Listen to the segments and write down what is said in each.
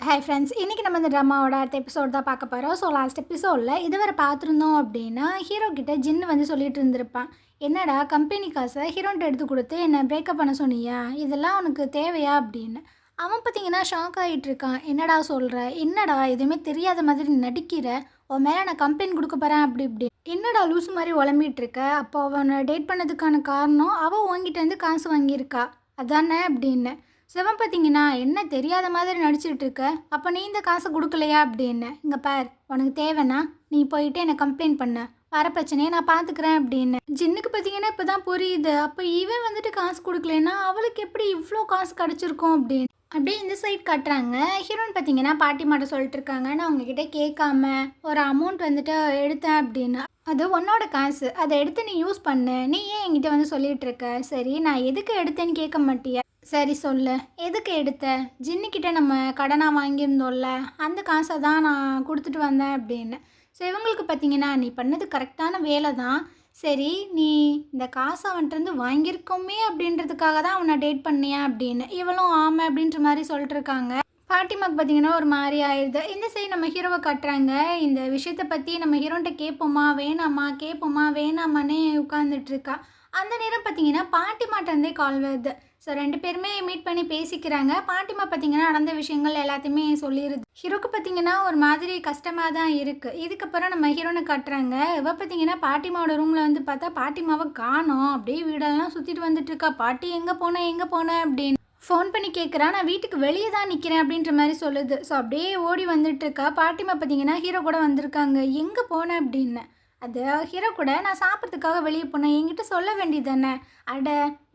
Hi friends, இன்றைக்கி நம்ம இந்த ட்ராமாவோட அடுத்த எபிசோட் தான் பார்க்க போகிறோம். ஸோ லாஸ்ட் எபிசோடில் இதுவரை பார்த்துருந்தோம் அப்படின்னா, ஹீரோ கிட்ட ஜின்னு வந்து சொல்லிட்டு இருந்திருப்பான். என்னடா கம்பெனி காசை ஹீரோன்ட்டு எடுத்து கொடுத்து என்னை பிரேக்கப் பண்ண சொன்னியா, இதெல்லாம் உனக்கு தேவையா அப்படின்னு. அவன் பார்த்தீங்கன்னா ஷாக் ஆகிட்டு இருக்கான். என்னடா சொல்கிற, என்னடா எதுவுமே தெரியாத மாதிரி நடிக்கிற, உன் மேலே நான் கம்ப்ளைண்ட் கொடுக்க போகிறேன் அப்படி இப்படி. என்னடா லூஸ் மாதிரி உளம்பிட்டு இருக்க. அப்போ அவனை டேட் பண்ணதுக்கான காரணம் அவள் உங்ககிட்டேருந்து காசு வாங்கியிருக்கா அதானே அப்படின்னு. சிவன் பார்த்தீங்கன்னா என்ன தெரியாத மாதிரி நடிச்சிட்டு இருக்க, அப்போ நீ இந்த காசை கொடுக்கலையா அப்படின்னு. இங்கே பார், உனக்கு தேவைன்னா நீ போயிட்டு என்னை கம்ப்ளைண்ட் பண்ண, வர பிரச்சனையை நான் பார்த்துக்கிறேன் அப்படின்னு. ஜின்னுக்கு பார்த்தீங்கன்னா இப்போ தான் புரியுது, அப்போ இவன் வந்துட்டு காசு கொடுக்கலன்னா அவளுக்கு எப்படி இவ்வளோ காசு கிடச்சிருக்கும் அப்படின்னு. அப்படியே இந்த சைட் காட்டுறாங்க. ஹீரோயின் பார்த்தீங்கன்னா பாட்டி மாட்ட சொல்லிட்டு இருக்காங்க, நான் உங்ககிட்ட கேட்காம ஒரு அமௌண்ட் வந்துட்டு எடுத்தேன் அப்படின்னு. அது உன்னோட காசு, அதை எடுத்து நீ யூஸ் பண்ணு, நீ ஏன் என்கிட்ட வந்து சொல்லிட்டு இருக்க. சரி, நான் எதுக்கு எடுத்தேன்னு கேட்க மாட்டியா? சரி சொல்லு, எதுக்கு எடுத்த? ஜின்னுக்கிட்ட நம்ம கடனாக வாங்கியிருந்தோம்ல, அந்த காசை தான் நான் கொடுத்துட்டு வந்தேன் அப்படின்னு. ஸோ இவங்களுக்கு பார்த்தீங்கன்னா நீ பண்ணது கரெக்டான வேலை தான். சரி, நீ இந்த காசை அவன்கிட்டருந்து வாங்கியிருக்கோமே அப்படின்றதுக்காக தான் அவனை டேட் பண்ணியா அப்படின்னு. இவளும் ஆமாம் அப்படின்ற மாதிரி சொல்லிட்டு இருக்காங்க. பாட்டிமாக்கு பார்த்தீங்கன்னா ஒரு மாதிரி ஆயிடுது. இந்த சைடு நம்ம ஹீரோவை காட்டுறாங்க. இந்த விஷயத்தை பற்றி நம்ம ஹீரோன்ட்ட கேட்போமா வேணாமா, கேட்போமா வேணாமான்னே உட்காந்துட்ருக்கா. அந்த நேரம் பார்த்தீங்கன்னா பாட்டிமாட்டேருந்தே கால் வருது. ஸோ ரெண்டு பேருமே மீட் பண்ணி பேசிக்கிறாங்க. பாட்டிமா பார்த்தீங்கன்னா நடந்த விஷயங்கள் எல்லாத்தையுமே சொல்லிடுது. ஹீரோக்கு பார்த்தீங்கன்னா ஒரு மாதிரி கஷ்டமாக தான் இருக்குது. இதுக்கப்புறம் நம்ம ஹீரோனை காட்டுறாங்க. இவ பார்த்தீங்கன்னா பாட்டிமாவோட ரூமில் வந்து பார்த்தா பாட்டிமாவை காணோம். அப்படியே வீடெல்லாம் சுற்றிட்டு வந்துட்டுருக்கா. பாட்டி எங்கே போனேன் அப்படின்னு ஃபோன் பண்ணி கேட்குறா. நான் வீட்டுக்கு வெளியே தான் நிற்கிறேன் அப்படின்ற மாதிரி சொல்லுது. ஸோ அப்படியே ஓடி வந்துட்டுருக்கா. பாட்டிமா பார்த்தீங்கன்னா ஹீரோ கூட வந்திருக்காங்க. எங்கே போனேன் அப்படின்னு. அது ஹீரோ கூட நான் சாப்பிட்றதுக்காக வெளியே போனேன், என்கிட்ட சொல்ல வேண்டியது தானே. அட,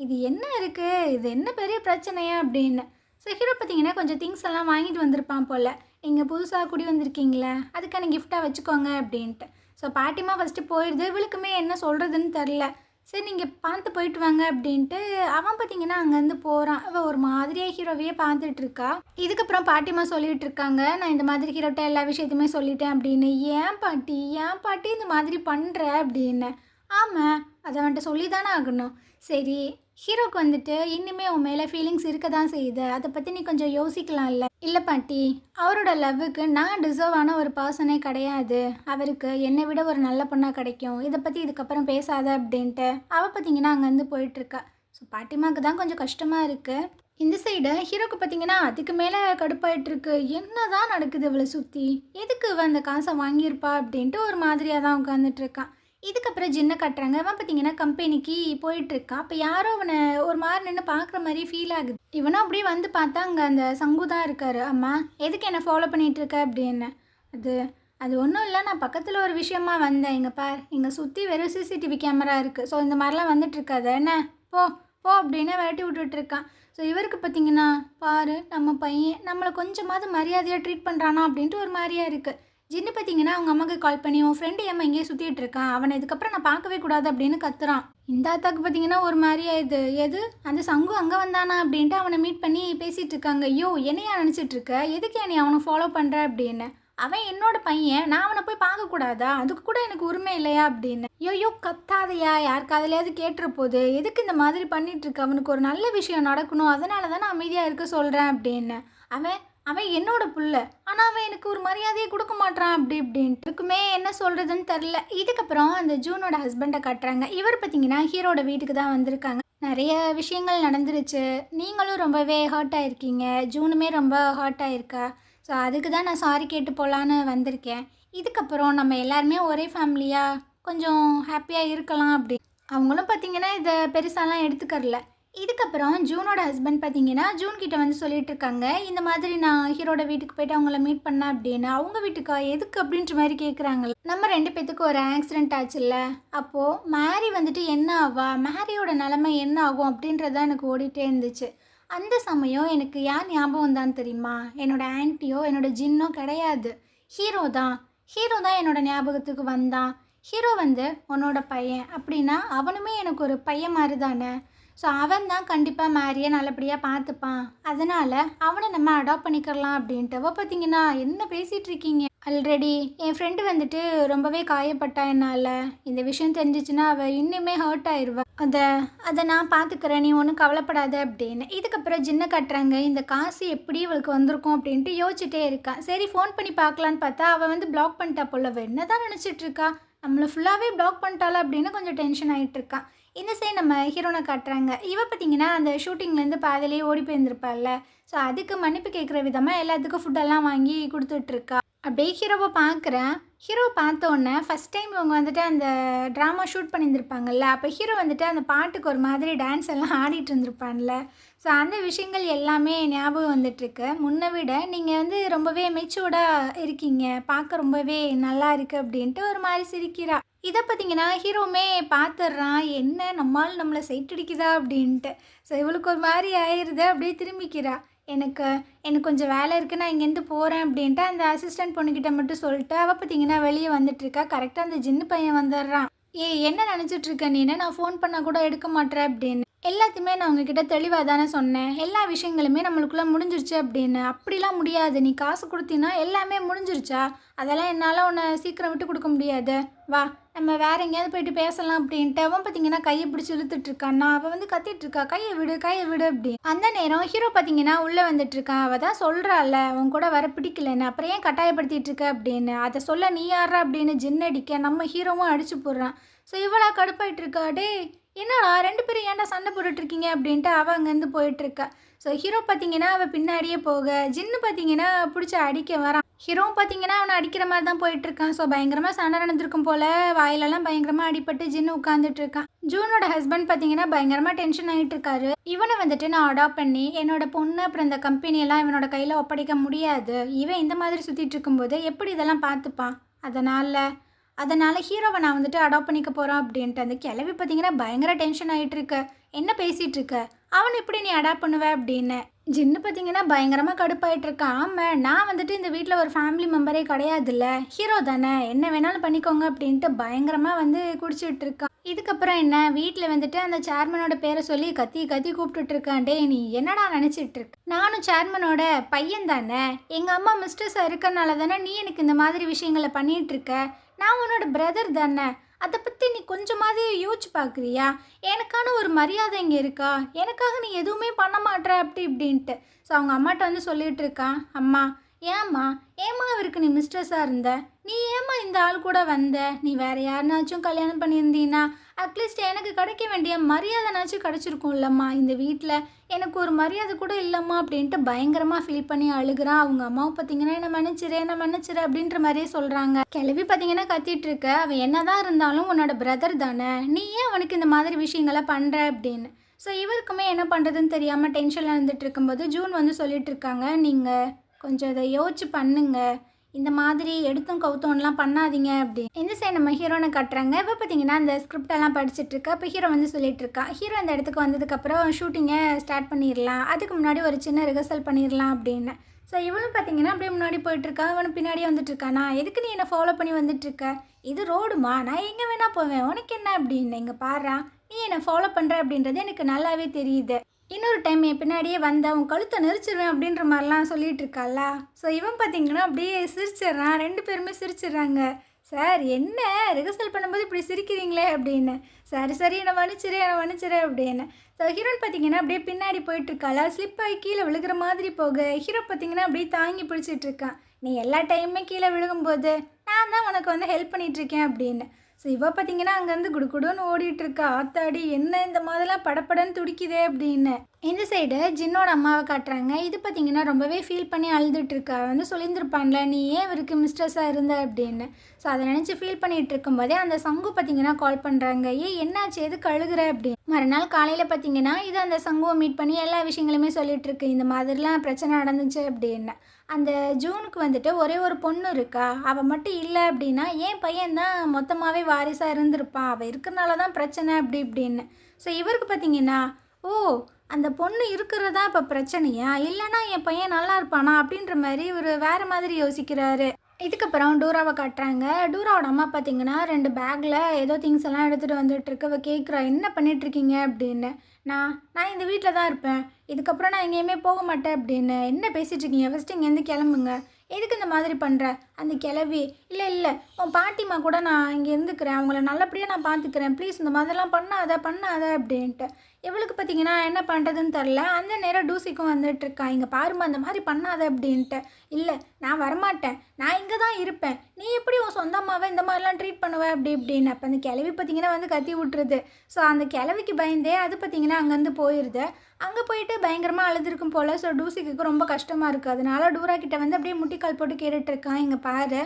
இது என்ன இருக்குது, இது என்ன பெரிய பிரச்சனையா அப்படின்னு. ஸோ ஹீரோ பார்த்தீங்கன்னா கொஞ்சம் திங்ஸ் எல்லாம் வாங்கிட்டு வந்திருப்பான் போல். நீங்கள் புதுசாக குடி வந்திருக்கீங்களே, அதுக்கான கிஃப்டாக வச்சுக்கோங்க அப்படின்ட்டு. ஸோ பாட்டிமா ஃபஸ்ட்டு போயிடுது. இவளுக்குமே என்ன சொல்கிறதுன்னு தெரில. சரி, நீங்கள் பார்த்து போயிட்டு வாங்க அப்படின்ட்டு அவன் பார்த்தீங்கன்னா அங்கேருந்து போகிறான். அவள் ஒரு மாதிரியாக ஹீரோவையே பார்த்துட்ருக்கா. இதுக்கப்புறம் பாட்டிமா சொல்லிகிட்டு இருக்காங்க, நான் இந்த மாதிரி ஹீரோட்ட எல்லா விஷயத்தையுமே சொல்லிட்டேன் அப்படின்னு. ஏன் பாட்டி இந்த மாதிரி பண்ணுற அப்படின்னு. ஆமாம், அதை வந்துட்டு சொல்லி தானே ஆகணும். சரி, ஹீரோக்கு வந்துட்டு இன்னுமே உன் மேலே ஃபீலிங்ஸ் இருக்க தான் செய்யுது, அதை பற்றி நீ கொஞ்சம் யோசிக்கலாம்ல. இல்லை பாட்டி, அவரோட லவ்வுக்கு நான் டிசர்வ் ஆன ஒரு பர்சனே கிடையாது. அவருக்கு என்னை விட ஒரு நல்ல பொண்ணாக கிடைக்கும், இதை பற்றி இதுக்கப்புறம் பேசாத அப்படின்ட்டு அவள் பார்த்தீங்கன்னா அங்கேருந்து போயிட்டுருக்கா. ஸோ பாட்டிமாவுக்கு தான் கொஞ்சம் கஷ்டமாக இருக்குது. இந்த சைடு ஹீரோக்கு பார்த்தீங்கன்னா அதுக்கு மேலே கடுப்பாயிட்டுருக்கு. என்ன தான் நடக்குது இவளை சுற்றி, எதுக்கு இவன் அந்த காசை வாங்கியிருப்பா அப்படின்ட்டு ஒரு மாதிரியாக தான் உட்காந்துட்ருக்கான். இதுக்கப்புறம் ஜின்னை கட்டுறாங்க. அவன் பார்த்தீங்கன்னா கம்பெனிக்கு போயிட்டுருக்கான். அப்போ யாரோ அவனை ஒரு மாதிரி நின்று பார்க்குற மாதிரி ஃபீல் ஆகுது. இவனும் அப்படியே வந்து பார்த்தா அங்கே அந்த சங்கு தான் இருக்கார். அம்மா, எதுக்கு என்னை ஃபாலோ பண்ணிகிட்ருக்க அப்படின்னு. அது ஒன்றும் இல்லை, நான் பக்கத்தில் ஒரு விஷயமா வந்தேன். இங்கே பார், இங்கே சுற்றி வெறும் சிசிடிவி கேமரா இருக்குது. ஸோ இந்த மாதிரிலாம் வந்துட்டுருக்காது என்ன, போ போ அப்படின்னு விரட்டி விட்டுட்ருக்கான். ஸோ இவருக்கு பார்த்தீங்கன்னா பாரு, நம்ம பையன் நம்மளை கொஞ்சமாவது மரியாதையாக ட்ரீட் பண்ணுறானா அப்படின்ட்டு ஒரு மாதிரியாக இருக்குது. ஜின்னு பார்த்தீங்கன்னா அவங்க அம்மாவுக்கு கால் பண்ணி, உன் ஃப்ரெண்டு ஏம்மா இங்கேயே சுற்றிட்டு இருக்கான், அவனை இதுக்கப்புறம் நான் பார்க்கவே கூடாது அப்படின்னு கத்துறான். இந்த அத்தாக்கு பார்த்தீங்கன்னா ஒரு மாதிரியா எது அந்த சங்கு அங்கே வந்தானா அப்படின்ட்டு அவனை மீட் பண்ணி பேசிகிட்டு இருக்காங்க. ஐயோ, என்னையா நினச்சிட்டு இருக்க, எதுக்கு நீ அவனை ஃபாலோ பண்ணுற அப்படின்னு. அவன் என்னோட பையன், நான் அவனை போய் பார்க்கக்கூடாதா, அதுக்கு கூட எனக்கு உரிமை இல்லையா அப்படின்னு. ஐயோ கத்தாதையா, யாருக்காதுலையாவது கேட்டுற போது, எதுக்கு இந்த மாதிரி பண்ணிட்டு இருக்க, அவனுக்கு ஒரு நல்ல விஷயம் நடக்கணும், அதனால தான் நான் அமைதியாக இருக்க சொல்கிறேன் அப்படின்னு. அவன் என்னோட புள்ள, ஆனால் அவன் எனக்கு ஒரு மரியாதையை கொடுக்க மாட்டான் அப்படி இப்படின்ட்டு இருக்குமே என்ன சொல்கிறதுன்னு தெரில. இதுக்கப்புறம் அந்த ஜூனோட ஹஸ்பண்டை காட்டுறாங்க. இவர் பார்த்தீங்கன்னா ஹீரோட வீட்டுக்கு தான் வந்திருக்காங்க. நிறைய விஷயங்கள் நடந்துருச்சு, நீங்களும் ரொம்பவே ஹர்ட் ஆகிருக்கீங்க, ஜூனுமே ரொம்ப ஹர்ட் ஆகிருக்கா. ஸோ அதுக்கு தான் நான் சாரி கேட்டு போகலான்னு வந்திருக்கேன். இதுக்கப்புறம் நம்ம எல்லாருமே ஒரே ஃபேமிலியாக கொஞ்சம் ஹாப்பியாக இருக்கலாம் அப்படி. அவங்களும் பார்த்தீங்கன்னா இதை பெருசாலாம் எடுத்துக்கறல. இதுக்கப்புறம் ஜூனோட ஹஸ்பண்ட் பார்த்தீங்கன்னா ஜூன் கிட்ட வந்து சொல்லிட்டு இருக்காங்க, இந்த மாதிரி நான் ஹீரோட வீட்டுக்கு போயிட்டு அவங்கள மீட் பண்ணேன் அப்படின்னு. அவங்க வீட்டுக்கா, எதுக்கு அப்படின்ற மாதிரி கேட்குறாங்க. நம்ம ரெண்டு பேத்துக்கு ஒரு ஆக்சிடென்ட் ஆச்சுல்ல, அப்போது மேரி வந்துட்டு என்ன ஆவா, மேரியோட நிலைமை என்ன ஆகும் அப்படின்றதான் எனக்கு ஓடிட்டே இருந்துச்சு. அந்த சமயம் எனக்கு யார் ஞாபகம் தான் தெரியுமா, என்னோட ஆன்ட்டியோ என்னோட ஜின்னோ கிடையாது, ஹீரோ தான் என்னோட ஞாபகத்துக்கு வந்தான். ஹீரோ வந்து உன்னோட பையன் அப்படின்னா அவனுமே எனக்கு ஒரு பையன் மாதிரி தானே. ஸோ அவன் தான் கண்டிப்பாக மேரியை நல்லபடியாக பார்த்துப்பான், அதனால் அவனை நம்ம அடாப்ட் பண்ணிக்கலாம் அப்படின்ட்டு. பார்த்தீங்கன்னா என்ன பேசிகிட்டு இருக்கீங்க ஆல்ரெடி என் ஃப்ரெண்டு வந்துட்டு ரொம்பவே காயப்பட்டா என்னால். இந்த விஷயம் தெரிஞ்சிச்சுன்னா அவள் இன்னுமே ஹர்ட் ஆயிடுவா. அதை நான் பார்த்துக்கிறேன், நீ ஒன்றும் கவலைப்படாத அப்படின்னு. இதுக்கப்புறம் ஜின்னை கட்டுறாங்க. இந்த காசு எப்படி இவளுக்கு வந்திருக்கும் அப்படின்ட்டு யோசிச்சுட்டே இருக்கா. சரி ஃபோன் பண்ணி பார்க்கலான்னு பார்த்தா அவள் வந்து பிளாக் பண்ணிட்டா போல. என்ன தான் நினச்சிட்டு இருக்கா, நம்மளை ஃபுல்லாகவே பிளாக் பண்ணிட்டாளா அப்படின்னு கொஞ்சம் டென்ஷன் ஆகிட்டு இருக்கா. இந்த சைடு நம்ம ஹீரோனை காட்டுறாங்க. இவ பார்த்தீங்கன்னா அந்த ஷூட்டிங்லேருந்து பாதிலேயே ஓடி போயிருந்திருப்பாள்ல. ஸோ அதுக்கு மன்னிப்பு கேட்குற விதமாக எல்லாத்துக்கும் ஃபுட்டெல்லாம் வாங்கி கொடுத்துட்ருக்கா. அப்படியே ஹீரோவை பார்க்குறேன். ஹீரோ பார்த்தோன்னே ஃபஸ்ட் டைம் இவங்க வந்துட்டு அந்த ட்ராமா ஷூட் பண்ணியிருந்திருப்பாங்கல்ல, அப்போ ஹீரோ வந்துட்டு அந்த பாட்டுக்கு ஒரு மாதிரி டான்ஸ் எல்லாம் ஆடிட்டு இருந்திருப்பான்ல. ஸோ அந்த விஷயங்கள் எல்லாமே ஞாபகம் வந்துட்டுருக்கு. முன்னை விட நீங்கள் வந்து ரொம்பவே மெச்சூர்டாக இருக்கீங்க, பார்க்க ரொம்பவே நல்லா இருக்குது அப்படின்ட்டு ஒரு மாதிரி சிரிக்கிறா. இதை பார்த்தீங்கன்னா ஹீரோவுமே பார்த்துட்றான், என்ன நம்மால் நம்மளை சைட்டடிக்குதா அப்படின்ட்டு. ஸோ இவளுக்கு ஒரு மாதிரி ஆயிடுது. அப்படியே திரும்பிக்கிறா. எனக்கு எனக்கு கொஞ்சம் வேலை இருக்குது, நான் இங்கேருந்து போகிறேன் அப்படின்ட்டு அந்த அசிஸ்டன்ட் பொண்ணுக்கிட்ட மட்டும் சொல்லிட்டு அவள் பார்த்தீங்கன்னா வெளியே வந்துட்டுருக்கா. கரெக்டாக அந்த ஜின்னு பையன் வந்துடுறான். என்ன நினச்சிட்ருக்க நீனு, நான் ஃபோன் பண்ணால் கூட எடுக்க மாட்டேன் அப்படின்னு. எல்லாத்தையுமே நான் உங்ககிட்ட தெளிவாக தானே சொன்னேன், எல்லா விஷயங்களுமே நம்மளுக்குள்ளே முடிஞ்சிருச்சு அப்படின்னு. அப்படிலாம் முடியாது, நீ காசு கொடுத்தீங்கன்னா எல்லாமே முடிஞ்சிருச்சா, அதெல்லாம் என்னால் உன்னை சீக்கிரம் விட்டு கொடுக்க முடியாது, வா நம்ம வேற எங்கேயாவது போயிட்டு பேசலாம் அப்படின்ட்டு அவன் பார்த்தீங்கன்னா கையை பிடிச்சி இழுத்துட்ருக்கான்னா. அவள் வந்து கத்திட்டுருக்கா, கையை விடு கையை விடு அப்படின்னு. அந்த நேரம் ஹீரோ பார்த்தீங்கன்னா உள்ளே வந்துட்டுருக்கான். அவள் தான் சொல்கிறாள் அவன் கூட வர பிடிக்கலன்னு, அப்புறம் ஏன் கட்டாயப்படுத்திட்டு இருக்க அப்படின்னு. அதை சொல்ல நீ யாரா அப்படின்னு ஜின் அடிக்க நம்ம ஹீரோவும் அடிச்சு போடுறான். ஸோ இவளா கடுப்பாயிட்டு இருக்கா. டே என்னடா ரெண்டு பேரும் ஏன்டா சண்டை போட்டுட்ருக்கீங்க அப்படின்ட்டு அவள் அங்கேருந்து போயிட்டுருக்கா. ஸோ ஹீரோ பார்த்தீங்கன்னா அவள் பின்னாடியே போக ஜின்னு பார்த்தீங்கன்னா பிடிச்சி அடிக்க வரான். ஹீரோவும் பார்த்தீங்கன்னா அவனை அடிக்கிற மாதிரி தான் போயிட்டுருக்கான். ஸோ பயங்கரமாக சண்டை நடந்திருக்கும் போல், வாயிலெல்லாம் பயங்கரமாக அடிபட்டு ஜின்னு உட்காந்துட்டு இருக்கான். ஜூனோட ஹஸ்பண்ட் பார்த்தீங்கன்னா பயங்கரமாக டென்ஷன் ஆகிட்டு இருக்காரு. இவனை வந்துட்டு நான் அடாப்ட் பண்ணி என்னோட பொண்ணு அப்புறம் இந்த கம்பெனியெல்லாம் இவனோட கையில் ஒப்படைக்க முடியாது. இவன் இந்த மாதிரி சுற்றிட்டு இருக்கும்போது எப்படி இதெல்லாம் பார்த்துப்பான். அதனால் ஹீரோவை நான் வந்துட்டு அடாப்ட் பண்ணிக்க போகிறான் அப்படின்ட்டு அந்த கிளவி பார்த்தீங்கன்னா பயங்கர டென்ஷன் ஆகிட்டு இருக்க. என்ன பேசிகிட்டு இருக்க, அவன் எப்படி நீ அடாப்ட் பண்ணுவ அப்படின்னு. ஜின்னு பார்த்தீங்கன்னா பயங்கரமாக கடுப்பாயிட்டு இருக்கான். ஆமாம், நான் வந்துட்டு இந்த வீட்டில் ஒரு ஃபேமிலி மெம்பரே கிடையாதுல்ல, ஹீரோ தானே, என்ன வேணாலும் பண்ணிக்கோங்க அப்படின்ட்டு பயங்கரமாக வந்து குடிச்சிட்டு இருக்கான். இதுக்கப்புறம் என்ன, வீட்டில் வந்துட்டு அந்த சேர்மனோட பேரை சொல்லி கத்தி கத்தி கூப்பிட்டுட்டு இருக்கான். டே நீ என்னடா நினச்சிட்டு இருக்க, நானும் சேர்மனோட பையன் தானே, எங்கள் அம்மா மிஸ்டர்ஸாக இருக்கறனால தானே நீ எனக்கு இந்த மாதிரி விஷயங்களை பண்ணிகிட்டு இருக்க, நான் உன்னோட பிரதர் தானே, அதை பற்றி நீ கொஞ்சமாவது யோசிச்சு பார்க்குறியா, எனக்கான ஒரு மரியாதை இங்கே இருக்கா, எனக்காக நீ எதுவுமே பண்ண மாட்டேற அப்படி இப்படின்ட்டு. ஸோ அவங்க அம்மாட்ட வந்து சொல்லிகிட்டு இருக்கான். அம்மா ஏம்மா அவருக்கு நீ மிஸ்ட்ரஸாக இருந்த, நீ ஏம்மா இந்த ஆள் கூட வந்த, நீ வேறு யாருனாச்சும் கல்யாணம் பண்ணியிருந்தீன்னா அட்லீஸ்ட் எனக்கு கிடைக்க வேண்டிய மரியாதைனாச்சும் கிடச்சிருக்கும் இல்லைம்மா, இந்த வீட்டில் எனக்கு ஒரு மரியாதை கூட இல்லைம்மா அப்படின்ட்டு பயங்கரமாக ஃபீல் பண்ணி அழுகிறான். அவங்க அம்மாவும் பார்த்தீங்கன்னா என்ன மன்னிச்சிரு அப்படின்ற மாதிரியே சொல்கிறாங்க. கிளவி பார்த்தீங்கன்னா கத்திட்டு இருக்க, அவன் என்னதான் இருந்தாலும் உன்னோட பிரதர் தானே, நீ ஏன் அவனுக்கு இந்த மாதிரி விஷயங்களை பண்ணுற அப்படின்னு. ஸோ இவருக்குமே என்ன பண்ணுறதுன்னு தெரியாமல் டென்ஷனில் இருந்துட்டு இருக்கும்போது ஜூன் வந்து சொல்லிட்டு இருக்காங்க, நீங்கள் கொஞ்சம் இதை யோசிச்சு பண்ணுங்க, இந்த மாதிரி எடுத்தும் கவுத்தோன்னெலாம் பண்ணாதீங்க அப்படி. இந்த சைடு நம்ம ஹீரோனை கட்டுறாங்க. இப்போ பார்த்தீங்கன்னா அந்த ஸ்கிரிப்டெல்லாம் படிச்சுட்டு இருக்கா. இப்போ ஹீரோ வந்து சொல்லிட்டு இருக்கா, ஹீரோ இந்த இடத்துக்கு வந்ததுக்கப்புறம் ஷூட்டிங்கை ஸ்டார்ட் பண்ணிடலாம், அதுக்கு முன்னாடி ஒரு சின்ன ரிஹர்சல் பண்ணிடலாம் அப்படின்னு. ஸோ இவனும் பார்த்தீங்கன்னா அப்படியே முன்னாடி போயிட்டுருக்கா, அவனு பின்னாடியே வந்துட்டுருக்கானா, எதுக்கு நீ என்னை ஃபாலோ பண்ணி வந்துட்டுருக்க, இது ரோடுமா, நான் எங்கே வேணால் போவேன், உனக்கு என்ன அப்படின்னு. இங்கே பாரா, நீ என்னை ஃபாலோ பண்ணுற அப்படின்றது எனக்கு நல்லாவே தெரியுது, இன்னொரு டைம் என் பின்னாடியே வந்த உன் கழுத்தை நெரிச்சிருவேன் அப்படின்ற மாதிரிலாம் சொல்லிட்டு இருக்காள. ஸோ இவன் பார்த்தீங்கன்னா அப்படியே சிரிச்சிட்றான், ரெண்டு பேருமே சிரிச்சிடுறாங்க. சார் என்ன ரிஹர்சல் பண்ணும்போது இப்படி சிரிக்கிறீங்களே அப்படின்னு. சரி என்னை மன்னிச்சிரு அப்படின்னு. ஸோ ஹீரோன் பார்த்தீங்கன்னா அப்படியே பின்னாடி போயிட்டுருக்காளா, ஸ்லிப்பாகி கீழே விழுகிற மாதிரி போக ஹீரோ பார்த்தீங்கன்னா அப்படியே தாங்கி பிடிச்சிட்டு இருக்கான். நீ எல்லா டைமுமே கீழே விழுகும்போது நான் தான் உனக்கு வந்து ஹெல்ப் பண்ணிகிட்ருக்கேன் அப்படின்னு. ஸோ இவ பார்த்தீங்கன்னா அங்கேருந்து குடுக்குடுன்னு ஓடிட்டுருக்கா. ஆத்தாடி என்ன இந்த மாதிரிலாம் படப்படன்னு துடிக்குதே அப்படின்னு. இந்த சைடு ஜின்னோட அம்மாவை காட்டுறாங்க. இது பார்த்தீங்கன்னா ரொம்பவே ஃபீல் பண்ணி அழுதுட்டுருக்கா. வந்து சொல்லியிருந்துருப்பான்ல, நீ ஏன் இவருக்கு மிஸ்ட்ரஸாக இருந்த அப்படின்னு. ஸோ அதை நினச்சி ஃபீல் பண்ணிகிட்டு இருக்கும்போதே அந்த சங்கு பார்த்தீங்கன்னா கால் பண்ணுறாங்க. என்னாச்சு, எதுக்கு அழுகிற அப்படின்னு. மறுநாள் காலையில் பார்த்தீங்கன்னா இது அந்த சங்குவை மீட் பண்ணி எல்லா விஷயங்களுமே சொல்லிகிட்ருக்கு, இந்த மாதிரிலாம் பிரச்சனை நடந்துச்சு அப்படின்னு. அந்த ஜூனுக்கு வந்துட்டு ஒரே ஒரு பொண்ணு இருக்கா, அவள் மட்டும் இல்லை அப்படின்னா என் பையன்தான் மொத்தமாகவே வாரிசாக இருந்திருப்பான், அவள் இருக்கிறனால தான் பிரச்சனை அப்படி இப்படின்னு. ஸோ இவருக்கு பார்த்தீங்கன்னா ஓ அந்த பொண்ணு இருக்கிறதா இப்போ பிரச்சனையா, இல்லைனா என் பையன் நல்லா இருப்பானா அப்படின்ற மாதிரி இவர் வேறு மாதிரி யோசிக்கிறாரு. இதுக்கப்புறம் டூராவை காட்டுறாங்க. டூராவோட அம்மா பார்த்தீங்கன்னா 2 பேக்கில் ஏதோ திங்ஸ் எல்லாம் எடுத்துகிட்டு வந்துட்டுருக்கு. அவள் கேட்குறா, என்ன பண்ணிகிட்ருக்கீங்க அப்படின்னு. நான் இந்த வீட்டில் தான் இருப்பேன், இதுக்கப்புறம் நான் எங்கேயுமே போக மாட்டேன் அப்படின்னு. என்ன பேசிகிட்டு இருக்கீங்க, ஃபஸ்ட்டு இங்கேருந்து கிளம்புங்க, எதுக்கு இந்த மாதிரி பண்ணுற? அந்த கிளவி இல்லை இல்லை உன் பாட்டிம்மா கூட நான் இங்கே இருந்துக்கிறேன், அவங்கள நல்லபடியாக நான் பார்த்துக்கிறேன், ப்ளீஸ் இந்த மாதிரிலாம் பண்ணாத அப்படின்ட்டு. இவளுக்கு பார்த்தீங்கன்னா என்ன பண்ணுறதுன்னு தெரில. அந்த நேரம் டூசிக்கும் வந்துட்டுருக்கா, இங்கே பாருமா அந்த மாதிரி பண்ணாத அப்படின்ட்டு. இல்லை நான் வரமாட்டேன், நான் இங்கே தான் இருப்பேன், நீ எப்படி உன் சொந்த அம்மாவை இந்த மாதிரிலாம் ட்ரீட் பண்ணுவேன் அப்படி இப்படின்னு. அப்போ அந்த கிளவி பார்த்தீங்கன்னா வந்து கத்தி விட்டுருது. ஸோ அந்த கிளவிக்கு பயந்தே அது பார்த்தீங்கன்னா அங்கேருந்து போயிடுது. அங்கே போயிட்டு பயங்கரமாக அழுதுருக்கும் போல். ஸோ டூசிக்கு ரொம்ப கஷ்டமாக இருக்குது. அதனால டூரா கிட்ட வந்து அப்படியே முட்டிக்கால் போட்டு கேட்டுட்ருக்கான், இங்கே பாரு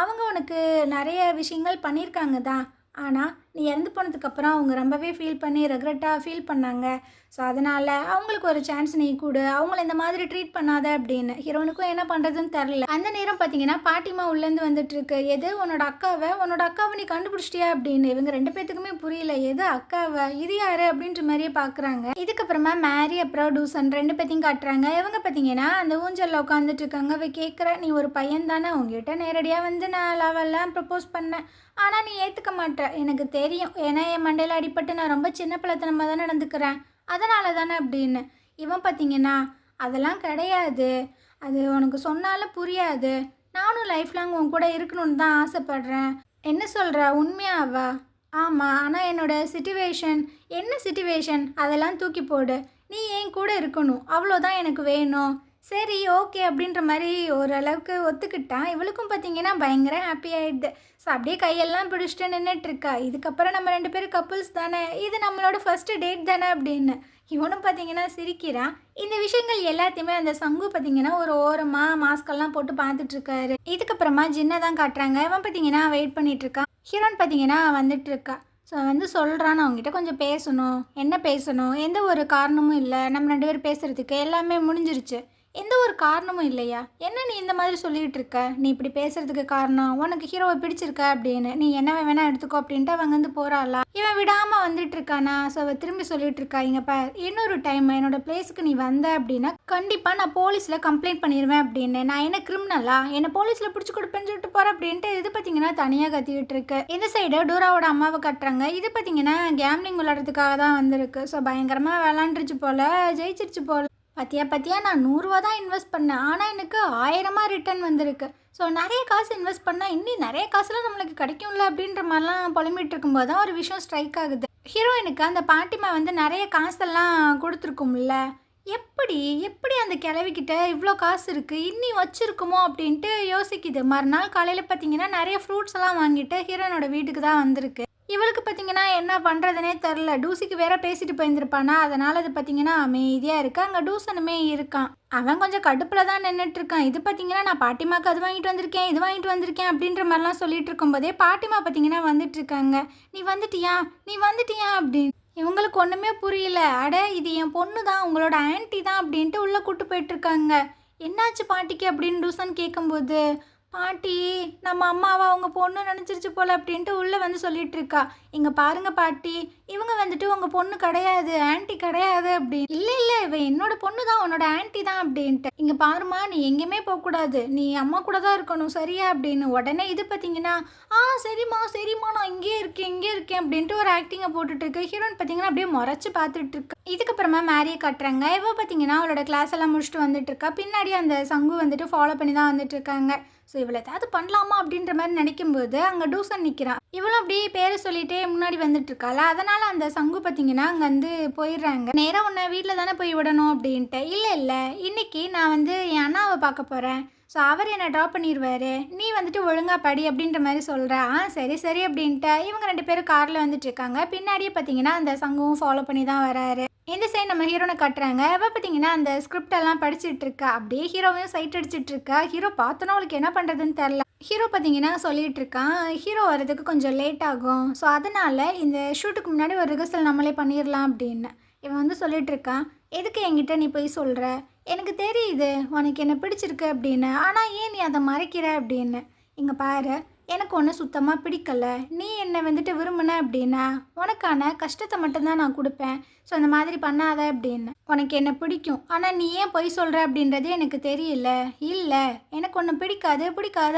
அவங்க உனக்கு நிறைய விஷயங்கள் பண்ணியிருக்காங்க தான், ஆனால் நீ இறந்து போனதுக்கப்புறம் அவங்க ரொம்பவே ஃபீல் பண்ணி ரெக்ரெட்டாக ஃபீல் பண்ணாங்க. ஸோ அதனால் அவங்களுக்கு ஒரு சான்ஸ் நீ கொடு, அவங்கள இந்த மாதிரி ட்ரீட் பண்ணாத அப்படின்னு. ஹீரோனுக்கும் என்ன பண்ணுறதுன்னு தெரில. அந்த நேரம் பார்த்தீங்கன்னா பாட்டிமா உள்ளேருந்து வந்துட்டுருக்கு. எது உன்னோட அக்காவை நீ கண்டுபிடிச்சிட்டியா அப்படின்னு. இவங்க 2 பேத்துக்குமே புரியல, எது அக்காவை, இது யாரு அப்படின்ற மாதிரியே பார்க்குறாங்க. இதுக்கப்புறமா மேரி அப்புறம் டூசன் 2 பேத்தையும் காட்டுறாங்க. இவங்க பார்த்தீங்கன்னா அந்த ஊஞ்சலில் உட்காந்துட்டு இருக்காங்க. அவ கேட்குற, நீ ஒரு பையன் தானே, உங்ககிட்ட நேரடியாக வந்து நான் லவெல்லாம் ப்ரப்போஸ் பண்ணேன், ஆனால் நீ ஏற்றுக்க மாட்டேன், எனக்கு தெரியும், ஏன்னா என் மண்டையில் அடிபட்டு நான் ரொம்ப சின்ன பிள்ளைத்தனமாக தான் நடந்துக்கிறேன், அதனால தானே அப்படின்னு. இவன் பார்த்தீங்கன்னா அதெல்லாம் கிடையாது, அது உனக்கு சொன்னாலும் புரியாது, நானும் லைஃப் லாங் உன் கூட இருக்கணும்னு தான் ஆசைப்பட்றேன். என்ன சொல்கிற, உண்மையாவா? ஆமாம், ஆனால் என்னோட சிச்சுவேஷன். என்ன சிச்சுவேஷன்? அதெல்லாம் தூக்கி போடு, நீ என் கூட இருக்கணும், அவ்வளோதான் எனக்கு வேணும். சரி ஓகே அப்படின்ற மாதிரி ஓரளவுக்கு ஒத்துக்கிட்டான். இவளுக்கும் பார்த்தீங்கன்னா பயங்கர ஹாப்பி ஆகிடுது. ஸோ அப்படியே கையெல்லாம் பிடிச்சிட்டு நின்றுட்டுருக்கா. இதுக்கப்புறம் நம்ம 2 பேரும் கப்புள்ஸ் தானே, இது நம்மளோட ஃபஸ்ட்டு டேட் தானே அப்படின்னு. இவனும் பார்த்தீங்கன்னா சிரிக்கிறான். இந்த விஷயங்கள் எல்லாத்தையுமே அந்த சங்கு பார்த்தீங்கன்னா ஒரு ஓரமாக மாஸ்கெல்லாம் போட்டு பார்த்துட்ருக்காரு. இதுக்கப்புறமா ஜின்னை தான் காட்டுறாங்க. இவன் பார்த்தீங்கன்னா வெயிட் பண்ணிகிட்ருக்கான். ஹீரோன் பார்த்தீங்கன்னா வந்துட்டுருக்கா. ஸோ வந்து சொல்கிறான், அவங்ககிட்ட கொஞ்சம் பேசணும். என்ன பேசணும்? எந்த ஒரு காரணமும் இல்லை, நம்ம 2 பேரும் பேசுகிறதுக்கு எல்லாமே முடிஞ்சிருச்சு, எந்த ஒரு காரணமும் இல்லையா? என்ன நீ இந்த மாதிரி சொல்லிகிட்டு இருக்க? நீ இப்படி பேசுகிறதுக்கு காரணம் உனக்கு ஹீரோவை பிடிச்சிருக்க அப்படின்னு, நீ என்ன வேணா எடுத்துக்கோ அப்படின்ட்டு அவங்க வந்து போகிறாளா. இவன் விடாமல் வந்துட்டு இருக்கானா. ஸோ அவள் திரும்பி சொல்லிட்டு இருக்கா, இங்கே பார், இன்னொரு டைம் என்னோட பிளேஸுக்கு நீ வந்த அப்படின்னா கண்டிப்பாக நான் போலீஸில் கம்ப்ளைண்ட் பண்ணிடுவேன் அப்படின்னு. நான் என்ன கிரிமினலா, என்னை போலீஸில் பிடிச்சி கொடுப்பேன்னு சொல்லிட்டு போகிறேன் அப்படின்ட்டு. இது பார்த்தீங்கன்னா தனியாக கத்திக்கிட்டு இருக்கு. இந்த சைடு டோராவோட அம்மாவை கட்டுறாங்க. இது பார்த்தீங்கன்னா கேம்லிங் விளையாடுறதுக்காக தான் வந்திருக்கு. ஸோ பயங்கரமாக விளாண்டுருச்சு போல், ஜெயிச்சிருச்சு போல். பத்தியா நான் 100 ரூபா தான் இன்வெஸ்ட் பண்ணேன், ஆனால் எனக்கு 1000 ரிட்டர்ன் வந்திருக்கு. ஸோ நிறைய காசு இன்வெஸ்ட் பண்ணால் இன்னும் நிறைய காசுலாம் நம்மளுக்கு கிடைக்கும்ல அப்படின்ற மாதிரிலாம் புலம்பிட்டு இருக்கும்போது தான் ஒரு விஷயம் ஸ்ட்ரைக் ஆகுது. ஹீரோயினுக்கு அந்த பாட்டிமா வந்து நிறைய காசெல்லாம் கொடுத்துருக்கும்ல, எப்படி அந்த கிழவிக்கிட்ட இவ்வளோ காசு இருக்குது, இன்னி வச்சுருக்குமோ அப்படின்ட்டு யோசிக்குது. மறுநாள் காலையில் பார்த்தீங்கன்னா நிறைய ஃப்ரூட்ஸ் எல்லாம் வாங்கிட்டு ஹீரோயினோட வீட்டுக்கு தான் வந்திருக்கு. இவளுக்கு பார்த்தீங்கன்னா என்ன பண்ணுறதுனே தெரில. டூசிக்கு வேற பேசிட்டு போயிருந்துருப்பானா, அதனால் அது பார்த்தீங்கன்னா அமைதியாக இருக்கு. அங்கே டூசனுமே இருக்கான். அவன் கொஞ்சம் கடுப்பில் தான் நின்றுட்டுருக்கான். இது பார்த்தீங்கன்னா நான் பாட்டிமாவுக்கு அது வாங்கிட்டு வந்திருக்கேன், இது வாங்கிட்டு வந்திருக்கேன் அப்படின்ற மாதிரிலாம் சொல்லிட்டு இருக்கும்போதே பாட்டிமா பார்த்தீங்கன்னா வந்துட்டுருக்காங்க. நீ வந்துட்டியா அப்படின்னு. இவங்களுக்கு ஒன்றுமே புரியல. அட இது என் பொண்ணு தான், உங்களோட ஆன்ட்டி தான் அப்படின்ட்டு உள்ளே கூட்டு போயிட்டுருக்காங்க. என்னாச்சு பாட்டிக்கு அப்படின்னு டூசன் கேட்கும்போது, பாட்டி நம்ம அம்மாவை அவங்க பொண்ணு நினச்சிருச்சு போல் அப்படின்ட்டு உள்ளே வந்து சொல்லிட்டு இருக்கா. இங்கே பாருங்க பாட்டி, இவங்க வந்துட்டு உங்கள் பொண்ணு கிடையாது, ஆன்ட்டி கிடையாது அப்படின்னு. இல்லை இவன் என்னோட பொண்ணு தான், உன்னோட ஆன்ட்டி தான் அப்படின்ட்டு. இங்கே பாருமா, நீ எங்கேயுமே போகக்கூடாது, நீ அம்மா கூட தான் இருக்கணும் சரியா அப்படின்னு. உடனே இது பார்த்தீங்கன்னா சரிம்மா நான் இங்கே இருக்கேன் அப்படின்ட்டு ஒரு ஆக்டிங்கை போட்டுட்டு இருக்கு. ஹீரோயின் பார்த்தீங்கன்னா அப்படியே முறைச்சி பார்த்துட்டு இருக்கு. இதுக்கப்புறமா மேரியை காட்டுறாங்க. இவ பார்த்தீங்கன்னா அவளோட கிளாஸ் எல்லாம் முடிச்சுட்டு வந்துட்டு இருக்கா. பின்னாடி அந்த சங்கு வந்துட்டு ஃபாலோ பண்ணி தான் வந்துட்டு இருக்காங்க. ஸோ இவளை ஏதாவது பண்ணலாமா அப்படின்ற மாதிரி நினைக்கும்போது அங்கே டூசன் நிற்கிறான். இவளும் அப்படியே பேரை சொல்லிட்டே முன்னாடி வந்துட்டு இருக்காளா, அதனால அந்த சங்கு பார்த்தீங்கன்னா அங்கே வந்து போயிடுறாங்க. நேராக உன்னை வீட்டில் தானே போய் விடணும் அப்படின்ட்டு. இல்லை இன்னைக்கு நான் வந்து என் அண்ணாவை பார்க்க போகிறேன், ஸோ அவர் என்னை ட்ராப் பண்ணிடுவார், நீ வந்துட்டு ஒழுங்கா படி அப்படின்ற மாதிரி சொல்கிறா. சரி அப்படின்ட்டு இவங்க 2 பேரும் காரில் வந்துட்டு இருக்காங்க. பின்னாடியே பார்த்தீங்கன்னா அந்த சங்குவும் ஃபாலோ பண்ணி தான் வராரு. இந்த சைடு நம்ம ஹீரோனை காட்டுறாங்க. அவள் பார்த்தீங்கன்னா அந்த ஸ்கிரிப்ட் எல்லாம் படிச்சுட்டு இருக்கா. அப்படியே ஹீரோவையும் சைட் அடிச்சுட்டு இருக்கா. ஹீரோ பார்த்தோன்னா அவளுக்கு என்ன பண்ணுறதுன்னு தெரில. ஹீரோ பார்த்தீங்கன்னா சொல்லிட்டு இருக்கான், ஹீரோ வரதுக்கு கொஞ்சம் லேட் ஆகும், ஸோ அதனால் இந்த ஷூட்டுக்கு முன்னாடி ஒரு ரிஹர்சல் நம்மளே பண்ணிடலாம் அப்படின்னு இவன் வந்து சொல்லிட்டு இருக்கான். எதுக்கு என்கிட்ட நீ போய் சொல்கிற, எனக்கு தெரியுது உனக்கு என்ன பிடிச்சிருக்கு அப்படின்னு, ஆனால் ஏன் நீ அதை மறைக்கிற அப்படின்னு. இங்கே பாரு, எனக்கு ஒன்று சுத்தமாக பிடிக்கலை, நீ என்னை வந்துட்டு விரும்பின அப்படின்னா உனக்கான கஷ்டத்தை மட்டும்தான் நான் கொடுப்பேன், ஸோ அந்த மாதிரி பண்ணாத அப்படின்னு. உனக்கு என்ன பிடிக்கும், ஆனால் நீ ஏன் பொய் சொல்கிற அப்படின்றது எனக்கு தெரியல. இல்லை எனக்கு ஒன்று பிடிக்காது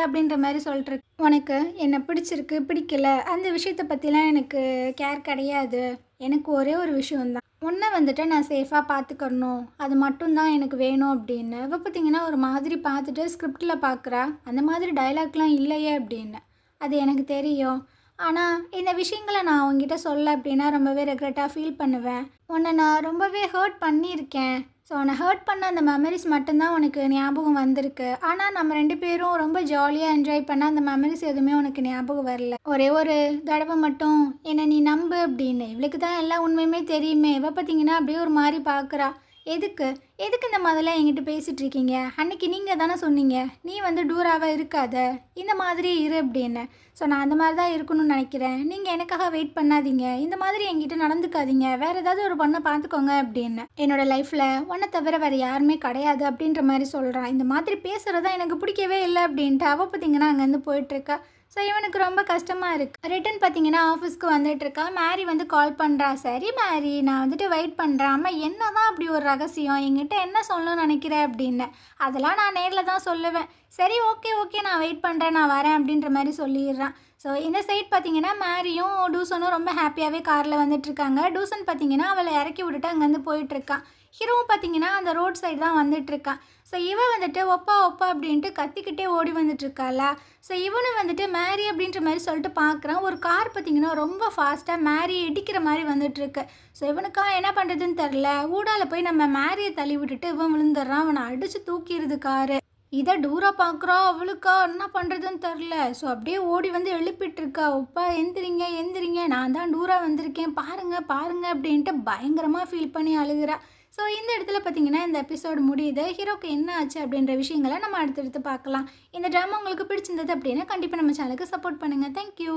அப்படின்ற மாதிரி சொல்லிட்டு, உனக்கு என்ன பிடிச்சிருக்கு பிடிக்கல அந்த விஷயத்தை பற்றிலாம் எனக்கு கேர் கிடையாது, எனக்கு ஒரே ஒரு விஷயம் தான். உன்னை வந்துட்டு நான் சேஃபாக பார்த்துக்கறணும். அது மட்டும் தான் எனக்கு வேணும் அப்படின்னு. இவ பார்த்தீங்கன்னா ஒரு மாதிரி பார்த்துட்டு ஸ்கிரிப்டில் பார்க்குறா. அந்த மாதிரி டயலாக்லாம் இல்லையே அப்படின்னு. அது எனக்கு தெரியும். ஆனால் இந்த விஷயங்கள நான் உன்கிட்ட சொல்ல அப்படின்னா ரொம்பவே ரெக்ரெட்டாக ஃபீல் பண்ணுவேன். உன்னை நான் ரொம்பவே ஹர்ட் பண்ணியிருக்கேன். ஸோ உன்னை ஹர்ட் பண்ண அந்த மெமரிஸ் மட்டும்தான் உனக்கு ஞாபகம் வந்திருக்கு. ஆனால் நம்ம 2 பேரும் ரொம்ப ஜாலியாக என்ஜாய் பண்ண அந்த மெமரிஸ் எதுவுமே உனக்கு ஞாபகம் வரல. ஒரே ஒரு தடவை மட்டும் என்னை நீ நம்பு அப்படின்னு. இவளுக்கு தான் எல்லா உண்மையுமே தெரியுமே. இவ பார்த்தீங்கன்னா அப்படியே ஒரு மாதிரி பார்க்குறா. எதுக்கு எதுக்கு இந்த மாதிரிலாம் என்கிட்ட பேசிகிட்டு இருக்கீங்க? அன்னைக்கு நீங்கள் தானே சொன்னீங்க நீ வந்து டூராவாக இருக்காத, இந்த மாதிரி இரு அப்படின்னு. ஸோ நான் அந்த மாதிரி தான் இருக்கணும்னு நினைக்கிறேன். நீங்கள் எனக்காக வெயிட் பண்ணாதீங்க, இந்த மாதிரி என்கிட்ட நடந்துக்காதீங்க, வேறு ஏதாவது ஒரு பொண்ணை பார்த்துக்கோங்க அப்படின்னு. என்னோடய லைஃப்பில் உன்னை தவிர வேறு யாருமே கிடையாது அப்படின்ற மாதிரி சொல்கிறான். இந்த மாதிரி பேசுகிறதா எனக்கு பிடிக்கவே இல்லை அப்படின்ட்டு அவள் பார்த்தீங்கன்னா அங்கேருந்து போயிட்டுருக்கா. ஸோ இவனுக்கு ரொம்ப கஷ்டமாக இருக்குது. ரிட்டன் பார்த்தீங்கன்னா ஆஃபீஸ்க்கு வந்துட்டுருக்கா. மேரி வந்து கால் பண்ணுறா. சரி மேரி, நான் வந்துட்டு வெயிட் பண்ணுறேன். அம்மா என்ன தான் அப்படி ஒரு ரகசியம் என்கிட்ட என்ன சொல்லணும்னு நினைக்கிறேன் அப்படின்னு. அதெல்லாம் நான் நேரில் தான் சொல்லுவேன். சரி ஓகே ஓகே, நான் வெயிட் பண்ணுறேன், நான் வரேன் அப்படின்ற மாதிரி சொல்லிடுறான். ஸோ இந்த சைட் பார்த்தீங்கன்னா மேரியும் டூசனும் ரொம்ப ஹாப்பியாகவே காரில் வந்துட்டுருக்காங்க. டூசன் பார்த்தீங்கன்னா அவளை இறக்கி விட்டுட்டு அங்கேருந்து போயிட்டுருக்கான். ஹீரோவும் பார்த்தீங்கன்னா அந்த ரோட் சைடு தான் வந்துட்டுருக்கான். ஸோ இவன் வந்துட்டு ஒப்பா ஒப்பா அப்படின்ட்டு கத்திக்கிட்டே ஓடி வந்துட்டுருக்காள. ஸோ இவனும் வந்துட்டு மேரி அப்படின்ற மாதிரி சொல்லிட்டு பார்க்குறான். ஒரு கார் பார்த்தீங்கன்னா ரொம்ப ஃபாஸ்ட்டாக மேரியை இடிக்கிற மாதிரி வந்துட்டுருக்கு. ஸோ இவனுக்கா என்ன பண்ணுறதுன்னு தெரில. ஊடால போய் நம்ம மேரியை தள்ளி விட்டுட்டு இவன் விழுந்துடுறான். அவனை அடித்து தூக்கிடுது காரு. இதை டூரா பார்க்குறா. அவளுக்கா என்ன பண்ணுறதுன்னு தெரில. ஸோ அப்படியே ஓடி வந்து எழுப்பிட்டுருக்கா. ஒப்பா எந்திரிங்க எந்திரிங்க, நான் தான் டூரா வந்திருக்கேன், பாருங்க பாருங்க அப்படின்ட்டு பயங்கரமாக ஃபீல் பண்ணி அழுகிறா. ஸோ இந்த இடத்துல பார்த்தீங்கன்னா இந்த எபிசோடு முடியுது. ஹீரோக்கு என்ன ஆச்சு அப்படின்ற விஷயங்களை நம்ம அடுத்தடுத்து பார்க்கலாம். இந்த ட்ராமா உங்களுக்கு பிடிச்சிருந்தது அப்படின்னா கண்டிப்பாக நம்ம சேனலுக்கு சப்போர்ட் பண்ணுங்கள். தேங்க்யூ.